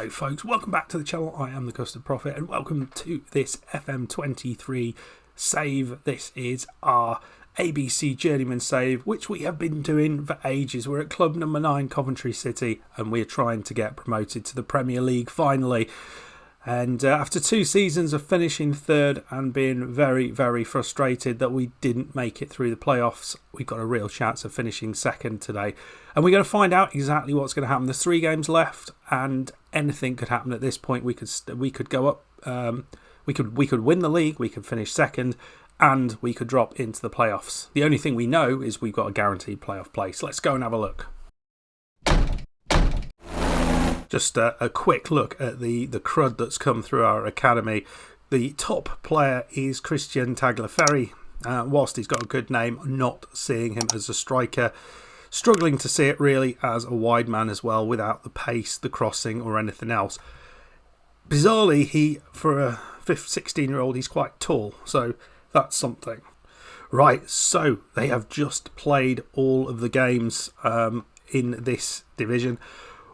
Hello folks, welcome back to the channel. I am the Custard Prophet and welcome to this FM23 save. This is our ABC Journeyman save, which we have been doing for ages. We're at club number 9, Coventry City, and we're trying to get promoted to the Premier League finally. And after 2 seasons of finishing third and being very, very frustrated that we didn't make it through the playoffs, we've got a real chance of finishing second today. And we're going to find out exactly what's going to happen. There's 3 games left, and anything could happen at this point. We could go up. We could win the league. We could finish second, and we could drop into the playoffs. The only thing we know is we've got a guaranteed playoff place. Let's go and have a look. Just a quick look at the crud that's come through our academy. The top player is Christian Tagliaferri. Whilst he's got a good name, not seeing him as a striker. Struggling to see it really as a wide man as well, without the pace, the crossing or anything else. Bizarrely, for a 16-year-old, he's quite tall, so that's something. Right, so they have just played all of the games in this division.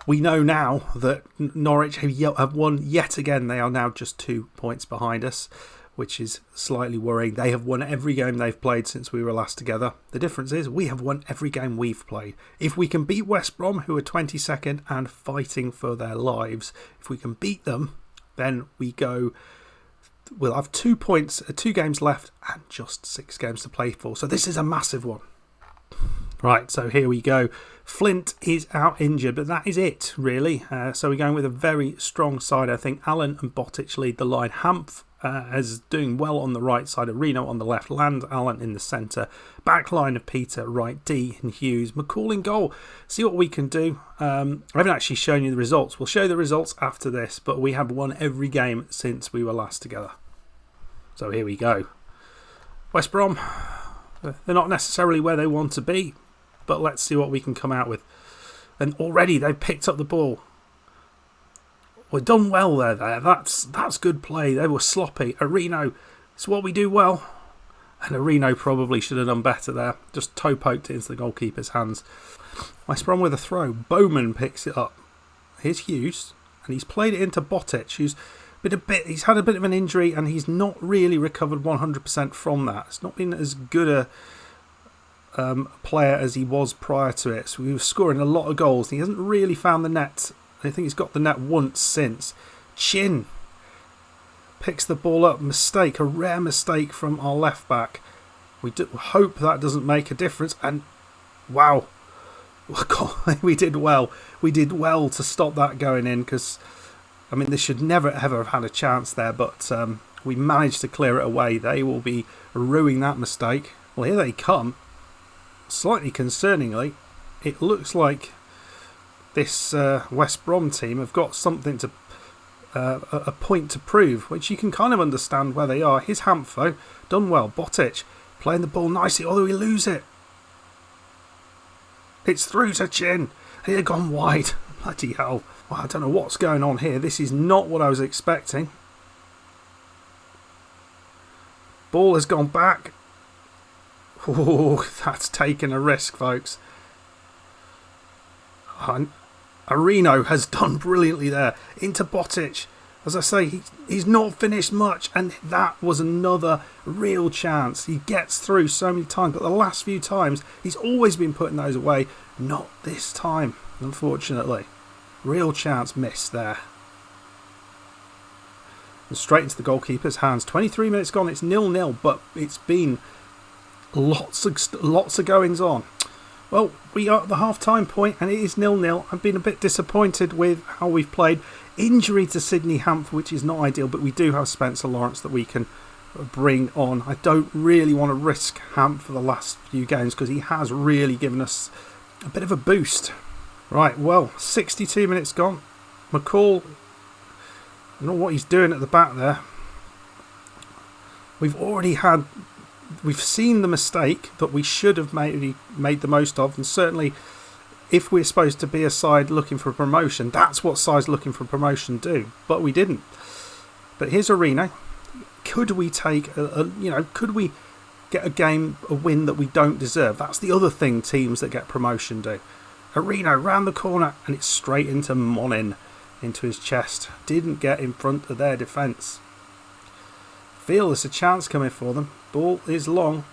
We know now that Norwich have won yet again. They are now just 2 points behind us, which is slightly worrying. They have won every game they've played since we were last together. The difference is we have won every game we've played. If we can beat West Brom, who are 22nd and fighting for their lives, if we can beat them, then we'll have 2 points, 2 games left and just 6 games to play for. So this is a massive one. Right, so here we go. Flint is out injured, but that is it, really. So we're going with a very strong side. I think Allen and Botic lead the line. Hampf is doing well on the right side. Reno on the left. Land, Allen in the centre. Back line of Peter, right, D and Hughes. McCall in goal. See what we can do. I haven't actually shown you the results. We'll show the results after this, but we have won every game since we were last together. So here we go. West Brom, they're not necessarily where they want to be, but let's see what we can come out with. And already they've picked up the ball. We've done well there. That's good play. They were sloppy. Areno, it's what we do well. And Areno probably should have done better there. Just toe poked it into the goalkeeper's hands. West Brom with a throw. Bowman picks it up. Here's Hughes. And he's played it into Botic, who's he's had a bit of an injury and he's not really recovered 100% from that. It's not been as good a player as he was prior to it. So he was scoring a lot of goals. He hasn't really found the net. I think he's got the net once since. Chin picks the ball up. Mistake, a rare mistake from our left back. We do hope that doesn't make a difference. And wow, we did well. We did well to stop that going in, because I mean, they should never ever have had a chance there, but we managed to clear it away. They will be ruining that mistake. Well, here they come. Slightly concerningly, it looks like this West Brom team have got something to a point to prove, which you can kind of understand where they are. Here's Hampfo, done well. Botic playing the ball nicely, although we lose it. It's through to Chin. He had gone wide. Bloody hell. Well, I don't know what's going on here. This is not what I was expecting. Ball has gone back. Oh, that's taken a risk, folks. Areno has done brilliantly there. Into Botic. As I say, he's not finished much, and that was another real chance. He gets through so many times, but the last few times, he's always been putting those away. Not this time, unfortunately. Real chance missed there. And straight into the goalkeeper's hands. 23 minutes gone. It's 0-0, but it's been lots of goings on. Well, we are at the half-time point and it is 0-0. I've been a bit disappointed with how we've played. Injury to Sydney Hampf, which is not ideal, but we do have Spencer Lawrence that we can bring on. I don't really want to risk Hampf for the last few games because he has really given us a bit of a boost. Right, well, 62 minutes gone. McCall, I don't know what he's doing at the back there. We've seen the mistake that we should have made the most of, and certainly if we're supposed to be a side looking for promotion, that's what sides looking for promotion do, but we didn't. But here's Arena. Could we take could we get a win that we don't deserve? That's the other thing teams that get promotion do. Arena round the corner and it's straight into Monin. into his chest. Didn't get in front of their defence. Feel there's a chance coming for them. Ball is long,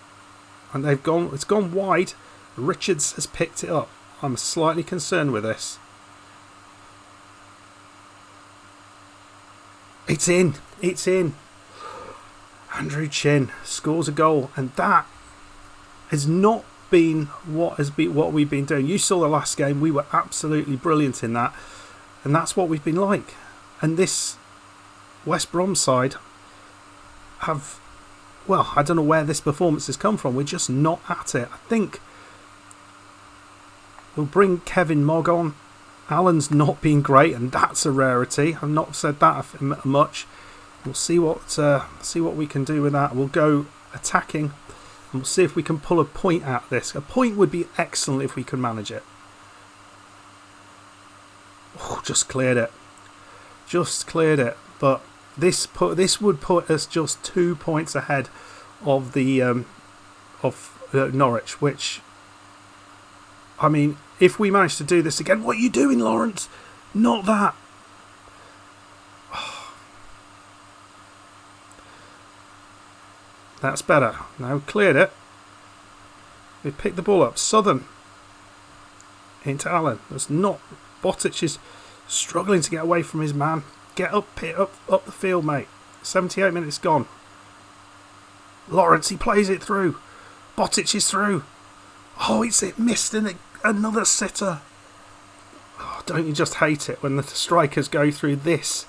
and it's gone wide. Richards has picked it up. I'm slightly concerned with this. It's in. It's in. Andrew Chin scores a goal, and that has not been what we've been doing. You saw the last game. We were absolutely brilliant in that, and that's what we've been like. And this West Brom side have, well, I don't know where this performance has come from. We're just not at it. I think we'll bring Kevin Mogg on. Alan's not been great, and that's a rarity. I've not said that much. We'll see what we can do with that. We'll go attacking, and we'll see if we can pull a point out of this. A point would be excellent if we could manage it. Oh, just cleared it. Just cleared it. But this would put us just 2 points ahead of the Norwich, which, I mean, if we manage to do this again, what are you doing, Lawrence? Not that. Oh. That's better. Now cleared it. We picked the ball up. Southern into Allen. That's not. Botic is struggling to get away from his man. Get up the field, mate. 78 minutes gone. Lawrence, he plays it through. Botic is through. Oh, it missed another sitter. Oh, don't you just hate it when the strikers go through this?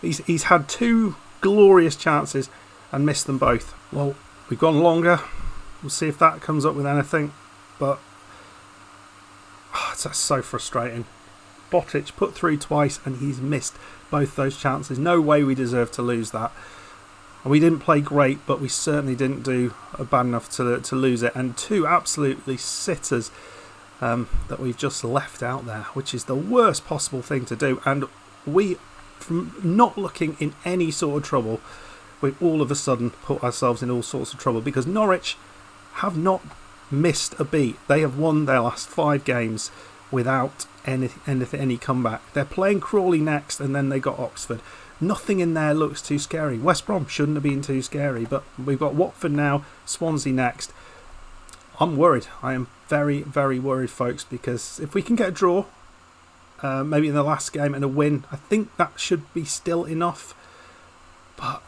he's had 2 glorious chances and missed them both. Well, we've gone longer. We'll see if that comes up with anything. But it's so frustrating. Botic put through twice and he's missed both those chances. No way we deserve to lose that. We didn't play great, but we certainly didn't do bad enough to lose it. And 2 absolutely sitters that we've just left out there, which is the worst possible thing to do. And we, from not looking in any sort of trouble, we've all of a sudden put ourselves in all sorts of trouble, because Norwich have not missed a beat. They have won their last 5 games without any comeback. They're playing Crawley next, and then they got Oxford. Nothing in there looks too scary. West Brom shouldn't have been too scary, but we've got Watford now, Swansea next. I'm worried. I am very, very worried, folks, because if we can get a draw, maybe in the last game, and a win, I think that should be still enough. But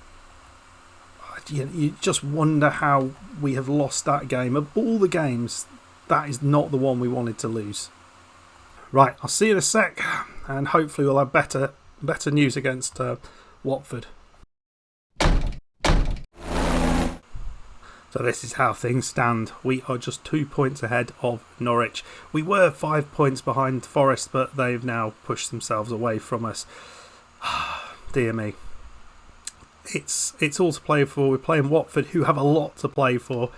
you just wonder how we have lost that game. Of all the games, that is not the one we wanted to lose. Right, I'll see you in a sec, and hopefully we'll have better news against Watford. So this is how things stand. We are just 2 points ahead of Norwich. We were 5 points behind Forest, but they've now pushed themselves away from us. Dear me. It's all to play for. We're playing Watford, who have a lot to play for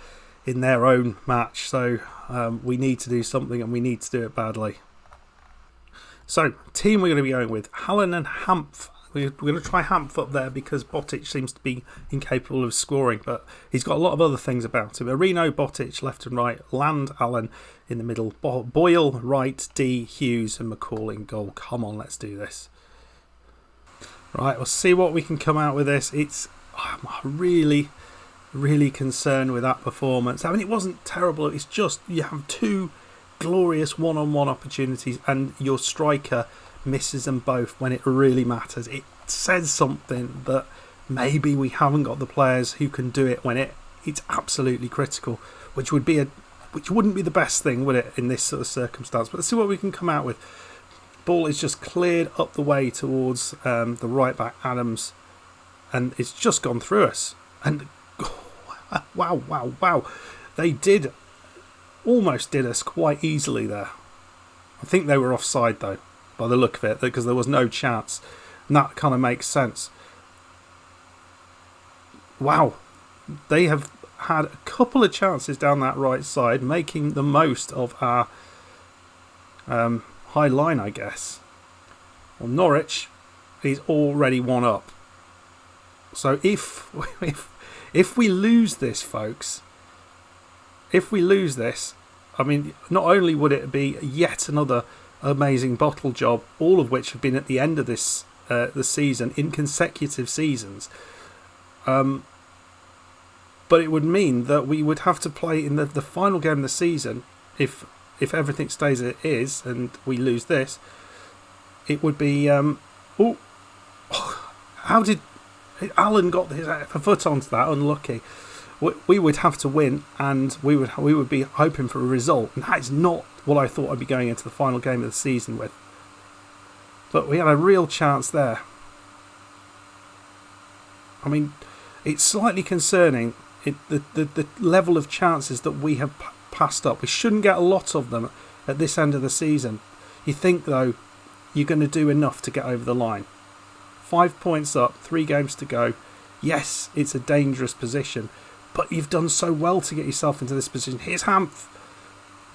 in their own match. So we need to do something, and we need to do it badly. So, team we're going to be going with, Hallen and Hampf. We're going to try Hampf up there because Botic seems to be incapable of scoring, but he's got a lot of other things about him. Areno, Botic, left and right, Land, Allen in the middle, Boyle, right, D, Hughes and McCall in goal. Come on, let's do this. Right, we'll see what we can come out with this. I'm really, really concerned with that performance. I mean, it wasn't terrible. It's just you have 2 glorious one-on-one opportunities and your striker misses them both when it really matters. It says something that maybe we haven't got the players who can do it when it's absolutely critical, which wouldn't be the best thing, would it, in this sort of circumstance. But let's see what we can come out with. Ball is just cleared up the way towards the right back Adams, and it's just gone through us. And wow, they almost did us quite easily there. I think they were offside though, by the look of it, because there was no chance, and that kind of makes sense. Wow, they have had a couple of chances down that right side, making the most of our high line, I guess. Well, Norwich is already 1 up. So if we lose this, folks, if we lose this, I mean, not only would it be yet another amazing bottle job, all of which have been at the end of this the season in consecutive seasons. But it would mean that we would have to play in the final game of the season, if everything stays as it is and we lose this, it would be how did Alan got his foot onto that? Unlucky. We would have to win, and we would be hoping for a result, and that is not what I thought I'd be going into the final game of the season with. But we had a real chance there. I mean, it's slightly concerning, the level of chances that we have passed up. We shouldn't get a lot of them at this end of the season. You think, though, you're going to do enough to get over the line. 5 points up, 3 games to go. Yes, it's a dangerous position, but you've done so well to get yourself into this position. Here's Hamph.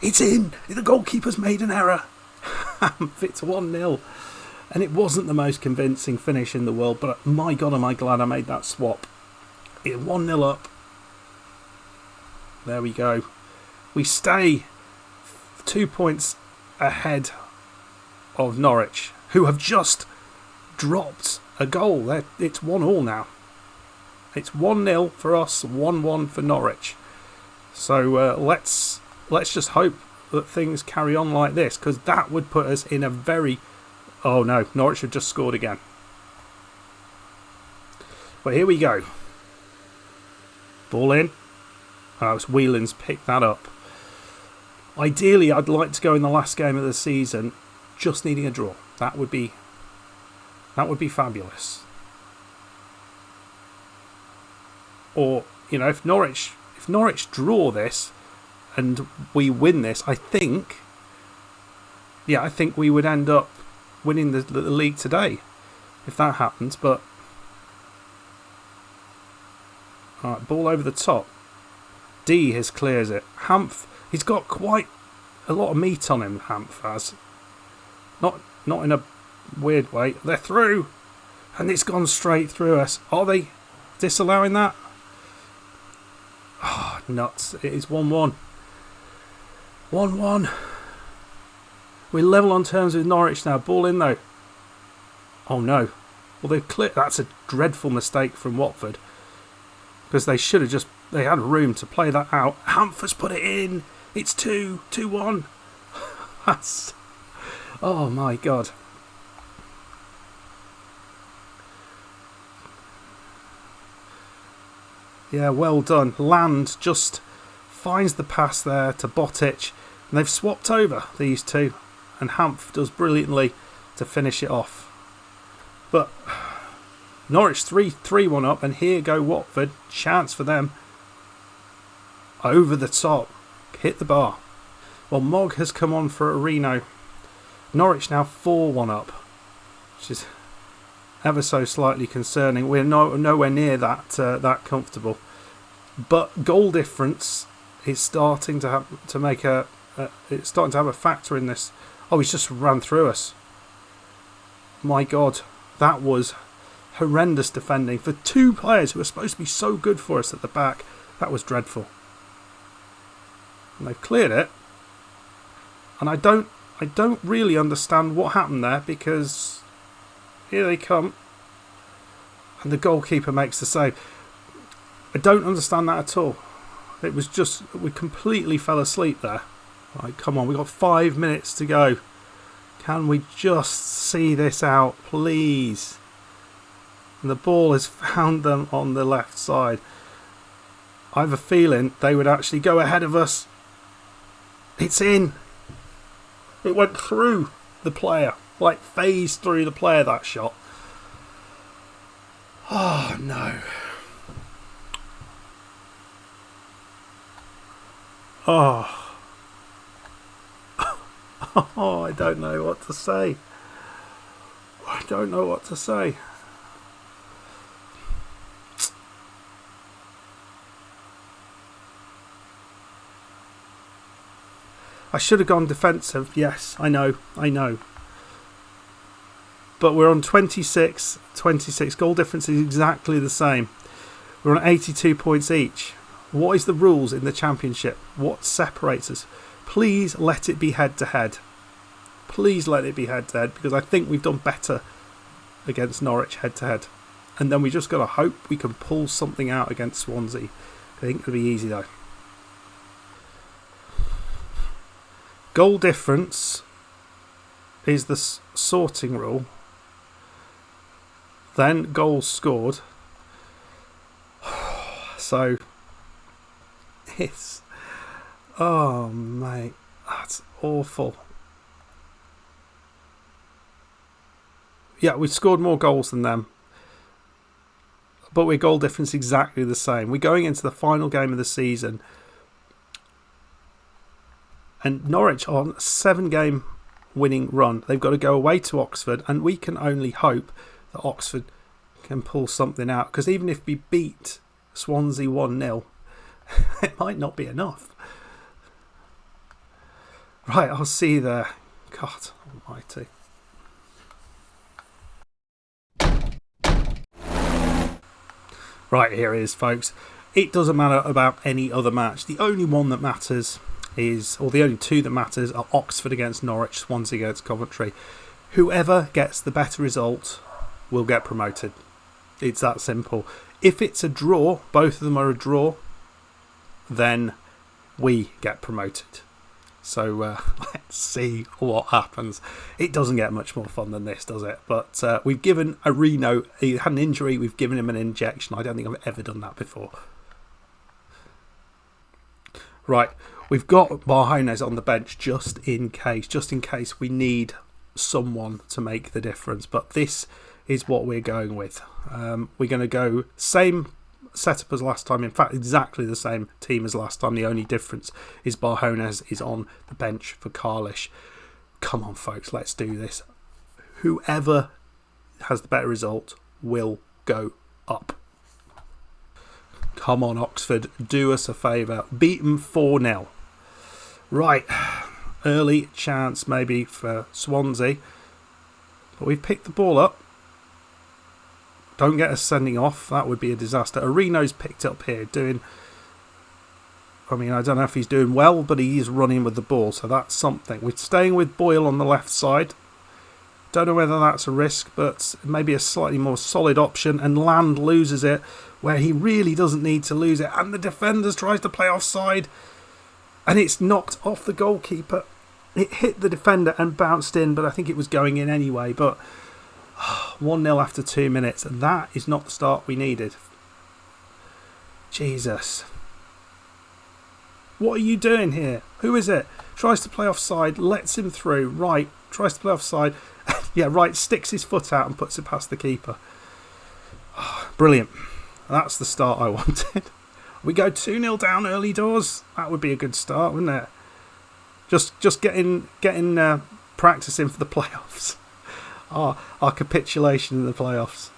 It's in. The goalkeeper's made an error. Hamph, it's 1-0. And it wasn't the most convincing finish in the world, but my God, am I glad I made that swap. It's 1-0 up. There we go. We stay 2 points ahead of Norwich, who have just dropped a goal. It's 1-1 now. It's 1-0 for us, 1-1 for Norwich. So let's just hope that things carry on like this, because that would put us in a very... Oh no, Norwich have just scored again. But here we go. Ball in. Oh, it's Whelan's picked that up. Ideally, I'd like to go in the last game of the season just needing a draw. That would be fabulous. Or, you know, if Norwich draw this and we win this, I think we would end up winning the league today if that happens. But alright, ball over the top. D has clears it. Hamph, he's got quite a lot of meat on him. Hamph has, not in a weird way. They're through, and it's gone straight through us. Are they disallowing that? Oh, nuts. It is 1-1. 1-1. We're level on terms with Norwich now. Ball in though. Oh no. Well, they've cleared. That's a dreadful mistake from Watford, because they should have just... They had room to play that out. Hamph has put it in. It's 2-1. That's... Oh my God. Yeah, well done. Land just finds the pass there to Botic, and they've swapped over, these two, and Hamph does brilliantly to finish it off. But Norwich 3-1 up, and here go Watford. Chance for them. Over the top. Hit the bar. Well, Mogg has come on for a Reno. Norwich now 4-1 up, which is ever so slightly concerning. We're nowhere near that comfortable, but goal difference is starting to have it's starting to have a factor in this. Oh, he's just ran through us. My God, that was horrendous defending for two players who are supposed to be so good for us at the back. That was dreadful. And they've cleared it, and I don't really understand what happened there, because here they come and the goalkeeper makes the save. I don't understand that at all. It was just, we completely fell asleep there. Right, come on, we've got 5 minutes to go. Can we just see this out, please? And the ball has found them on the left side. I have a feeling they would actually go ahead of us. It's in. It went through the player, like phased through the player, that shot. Oh no. Oh. Oh, I don't know what to say. I don't know what to say. I should have gone defensive. Yes, I know. But we're on 26. Goal difference is exactly the same. We're on 82 points each. What is the rules in the Championship? What separates us? Please let it be head to head. Please let it be head-to-head, because I think we've done better against Norwich head-to-head. And then we just got to hope we can pull something out against Swansea. I think it'll be easy, though. Goal difference is the sorting rule. Then goals scored. So, it's... Oh, mate. That's awful. Yeah, we scored more goals than them. But we're goal difference exactly the same. We're going into the final game of the season. And Norwich are on a 7-game winning run. They've got to go away to Oxford. And we can only hope that Oxford can pull something out. Because even if we beat Swansea 1-0, it might not be enough. Right, I'll see you there. God almighty. Right, here it is, folks. It doesn't matter about any other match. The only one that matters is, or the only two that matters, are Oxford against Norwich, Swansea against Coventry. Whoever gets the better result will get promoted. It's that simple. If it's a draw, both of them are a draw, then we get promoted. So let's see what happens. It doesn't get much more fun than this, does it? But we've given Reno, he had an injury, we've given him an injection. I don't think I've ever done that before. Right, we've got Barjones on the bench just in case we need someone to make the difference. But this is what we're going with. We're going to go same setup as last time. In fact, exactly the same team as last time. The only difference is Barjones is on the bench for Carlish. Come on, folks, let's do this. Whoever has the better result will go up. Come on, Oxford, do us a favour. Beat them 4-0. Right, early chance maybe for Swansea. But we've picked the ball up. Don't get us sending off. That would be a disaster. Areno's picked up here doing... I mean, I don't know if he's doing well, but he is running with the ball, so that's something. We're staying with Boyle on the left side. Don't know whether that's a risk, but maybe a slightly more solid option. And Land loses it where he really doesn't need to lose it. And the defender tries to play offside. And it's knocked off the goalkeeper. It hit the defender and bounced in, but I think it was going in anyway. But 1-0 after 2 minutes. That is not the start we needed. Jesus. What are you doing here? Who is it? Tries to play offside, lets him through. Right, tries to play offside. Yeah, right, sticks his foot out and puts it past the keeper. Brilliant. That's the start I wanted. We go 2-0 down early doors. That would be a good start, wouldn't it? Just getting practicing for the playoffs. Our capitulation in the playoffs.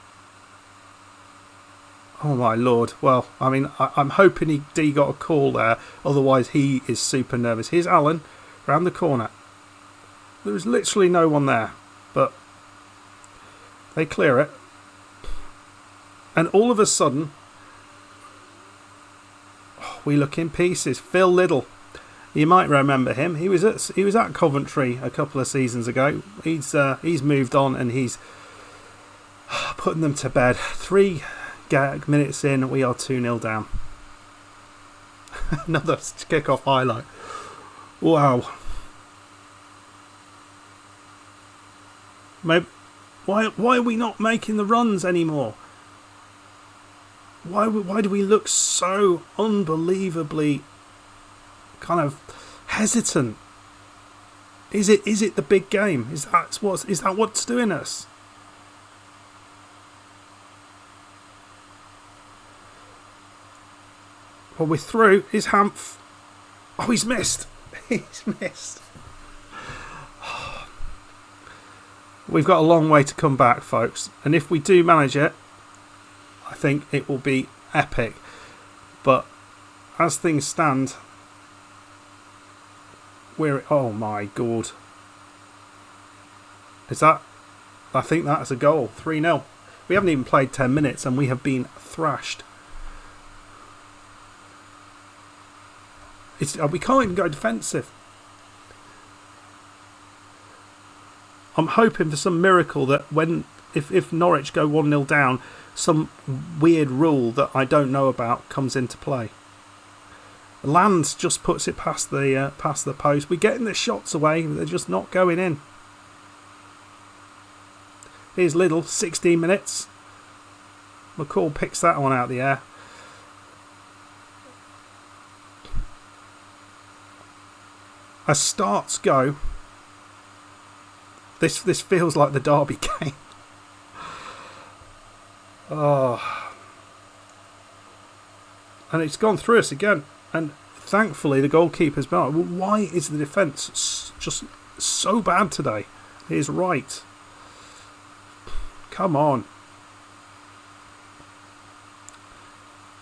Oh my lord. Well, I mean, I'm hoping he got a call there. Otherwise, he is super nervous. Here's Alan round the corner. There is literally no one there. But they clear it. And all of a sudden, we look in pieces. Phil Liddle. You might remember him. He was at Coventry a couple of seasons ago. He's moved on and he's putting them to bed. 3 minutes in, we are 2-0 down. Another kick-off highlight. Wow. Maybe, why are we not making the runs anymore? Why do we look so unbelievably kind of hesitant? Is it the big game? Is that what's doing us? Well, we're through. Is Hamph? Oh, he's missed. He's missed. We've got a long way to come back, folks. And if we do manage it, I think it will be epic. But as things stand, oh my god. Is that... I think that's a goal. 3-0. We haven't even played 10 minutes and we have been thrashed. We can't even go defensive. I'm hoping for some miracle that if Norwich go 1-0 down, some weird rule that I don't know about comes into play. Lands just puts it past the post. We're getting the shots away, they're just not going in. Here's Liddell, 16 minutes. McCall picks that one out of the air. As starts go, this feels like the Derby game. Oh. And it's gone through us again. And thankfully the goalkeeper's been. Well, why is the defence just so bad today? Here's Wright. Come on.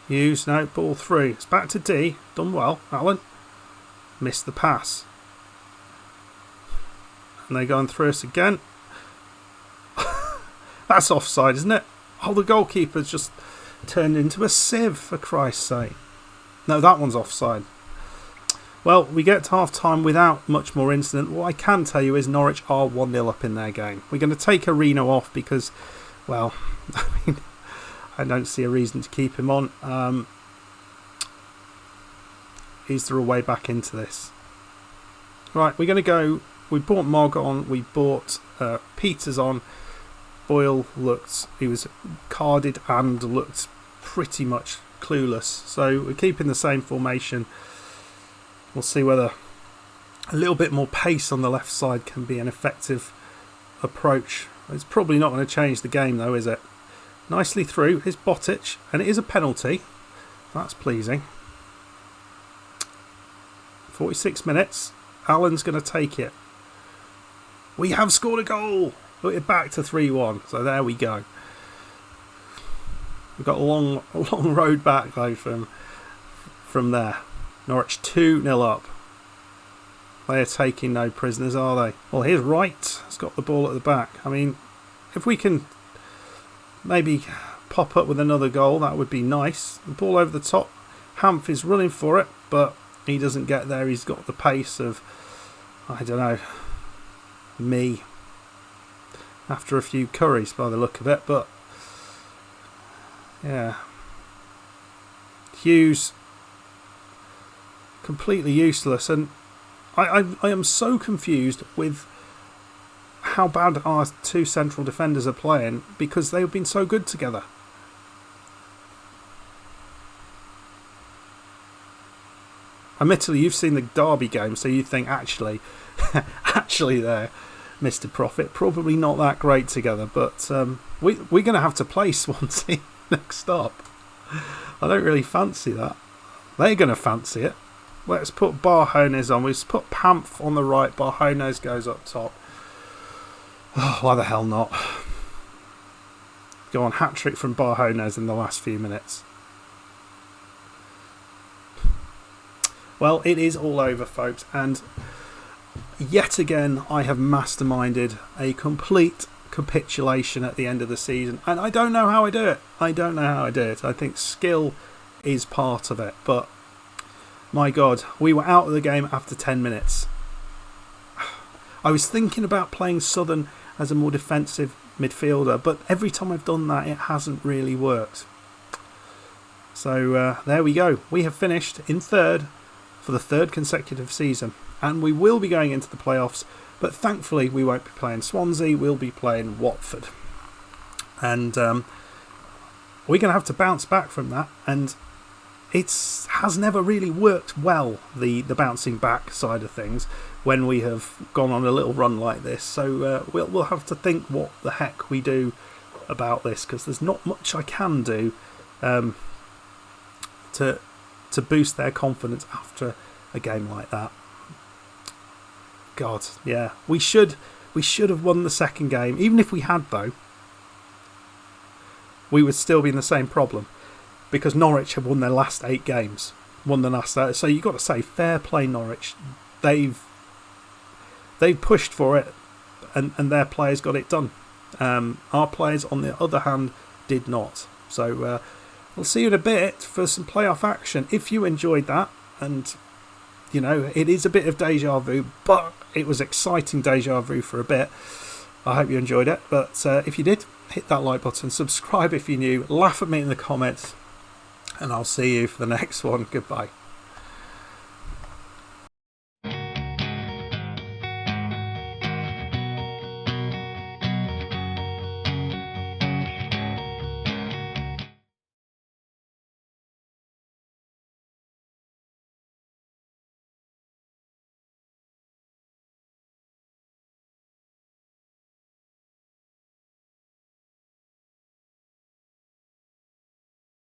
Hughes, no, ball through. It's back to D. Done well. Allen. Missed the pass. And they're going through us again. That's offside, isn't it? Oh, the goalkeeper's just turned into a sieve, for Christ's sake. No, that one's offside. Well, we get to half-time without much more incident. What I can tell you is Norwich are 1-0 up in their game. We're going to take Areno off because, well, I mean, I don't see a reason to keep him on. Is there a way back into this? Right, we're going to go. We bought Margot on. We bought Peters on. Boyle he was carded and looked pretty much clueless. So we're keeping the same formation. We'll see whether a little bit more pace on the left side can be an effective approach. It's probably not going to change the game though, is it? Nicely through. Here's Botic, and it is a penalty. That's pleasing. 46 minutes. Allen's going to take it. We have scored a goal. We're back to 3-1. So there we go. We've got a long road back though from there. Norwich 2-0 up. They are taking no prisoners, are they? Well, here's Wright. He's got the ball at the back. I mean, if we can maybe pop up with another goal, that would be nice. The ball over the top. Hamph is running for it, but he doesn't get there. He's got the pace of, I don't know, me after a few curries by the look of it. But yeah, Hughes completely useless, and I am so confused with how bad our two central defenders are playing because they've been so good together. Admittedly, you've seen the Derby game, so you think actually they're Mr. Profit. Probably not that great together, but we're going to have to play Swansea next up. I don't really fancy that. They're going to fancy it. Let's put Barjones on. We've put Pamph on the right. Barjones goes up top. Oh, why the hell not? Go on, hat-trick from Barjones in the last few minutes. Well, it is all over, folks, and yet again I have masterminded a complete capitulation at the end of the season, and I don't know how I do it. I think skill is part of it, but my God, we were out of the game after 10 minutes. I was thinking about playing Southern as a more defensive midfielder, but every time I've done that, it hasn't really worked. So there we go. We have finished in third for the third consecutive season, and we will be going into the playoffs, but thankfully we won't be playing Swansea, we'll be playing Watford. And we're going to have to bounce back from that, and it has never really worked well, the bouncing back side of things, when we have gone on a little run like this. So we'll have to think what the heck we do about this, because there's not much I can do to boost their confidence after a game like that. God, yeah, we should have won the second game. Even if we had, though, we would still be in the same problem, because Norwich have won their last 8 games. So you've got to say, fair play Norwich. They've pushed for it, and their players got it done. Our players, on the other hand, did not. So we'll see you in a bit for some playoff action. If you enjoyed that, and you know, it is a bit of deja vu, but it was exciting deja vu for a bit. I hope you enjoyed it. But if you did, hit that like button, subscribe if you're new, laugh at me in the comments, and I'll see you for the next one. Goodbye.